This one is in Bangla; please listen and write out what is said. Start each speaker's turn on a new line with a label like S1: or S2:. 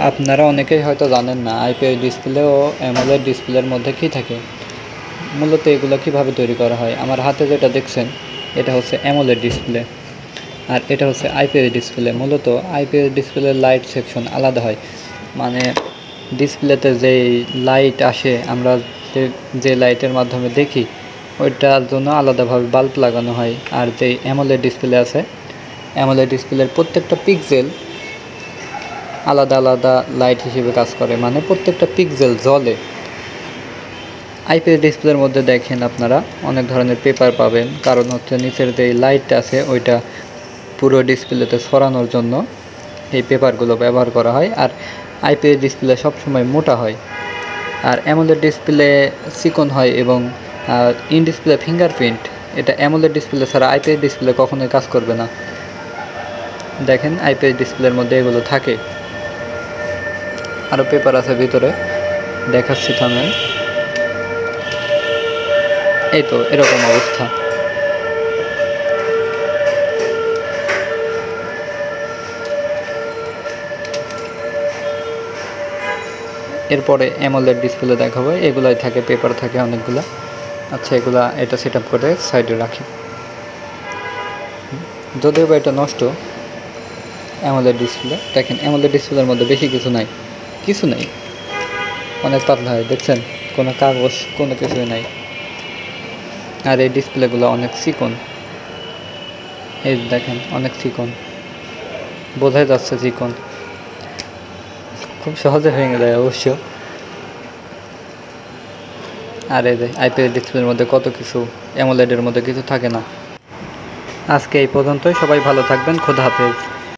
S1: আপনারা অনেকেই হয়তো জানেন না আইপিএস ডিসপ্লে ও অ্যামোলেড ডিসপ্লের মধ্যে কী থাকে। মূলত এগুলো কিভাবে তৈরি করা হয়। আমার হাতে যেটা দেখছেন এটা হচ্ছে অ্যামোলেড ডিসপ্লে, আর এটা হচ্ছে আইপিএস ডিসপ্লে। মূলত আইপিএস ডিসপ্লের লাইট সেকশন আলাদা হয়, মানে ডিসপ্লেতে যেই লাইট আসে আমরা যে লাইটের মাধ্যমে দেখি ওইটার জন্য আলাদাভাবে বাল্ব লাগানো হয়। আর যেই অ্যামোলেড ডিসপ্লে আছে, অ্যামোলেড ডিসপ্লের প্রত্যেকটা পিক্সেল আলাদা আলাদা লাইট হিসেবে কাজ করে, মানে প্রত্যেকটা পিক্সেল জ্বলে। আইপিএস ডিসপ্লের মধ্যে দেখেন আপনারা অনেক ধরনের পেপার পাবেন, কারণ হচ্ছে নিচের যে লাইটটা আছে ওইটা পুরো ডিসপ্লেতে ছড়ানোর জন্য এই পেপারগুলো ব্যবহার করা হয়। আর আইপিএস ডিসপ্লে সবসময় মোটা হয়, আর অ্যামোলেড ডিসপ্লে চিকন হয়। এবং ইন ডিসপ্লে ফিঙ্গারপ্রিন্ট, এটা অ্যামোলেড ডিসপ্লে ছাড়া আইপিএস ডিসপ্লে কখনোই কাজ করবে না। দেখেন আইপিএস ডিসপ্লের মধ্যে এগুলো থাকে। আরও পেপার আছে ভিতরে, দেখাচ্ছি থামেন। এই তো এরকম অবস্থা। এরপরে অ্যামোলেড ডিসপ্লে দেখাবো। এগুলাই থাকে, পেপার থাকে অনেকগুলো। আচ্ছা, এটা সেট আপ করে সাইডে রাখি। যদিও বা এটা নষ্ট অ্যামোলেড ডিসপ্লে। দেখেন অ্যামোলেড ডিসপ্লের মধ্যে বেশি কিছু নাই, অনেক পাতলা হয়। দেখছেন কোনো কাগজ কোনো কিছুই নাই। আর এই ডিসপ্লেগুলো অনেক চিকন, এই দেখেন অনেক চিকন, বোঝাই যাচ্ছে চিকন, খুব সহজে ভেঙে যায় অবশ্য। আর এই যে আইপিএস ডিসপ্লের মধ্যে কত কিছু, অ্যামোলেডের মধ্যে কিছু থাকে না। আজকে এই পর্যন্তই। সবাই ভালো থাকবেন। খোদা হাফেজ।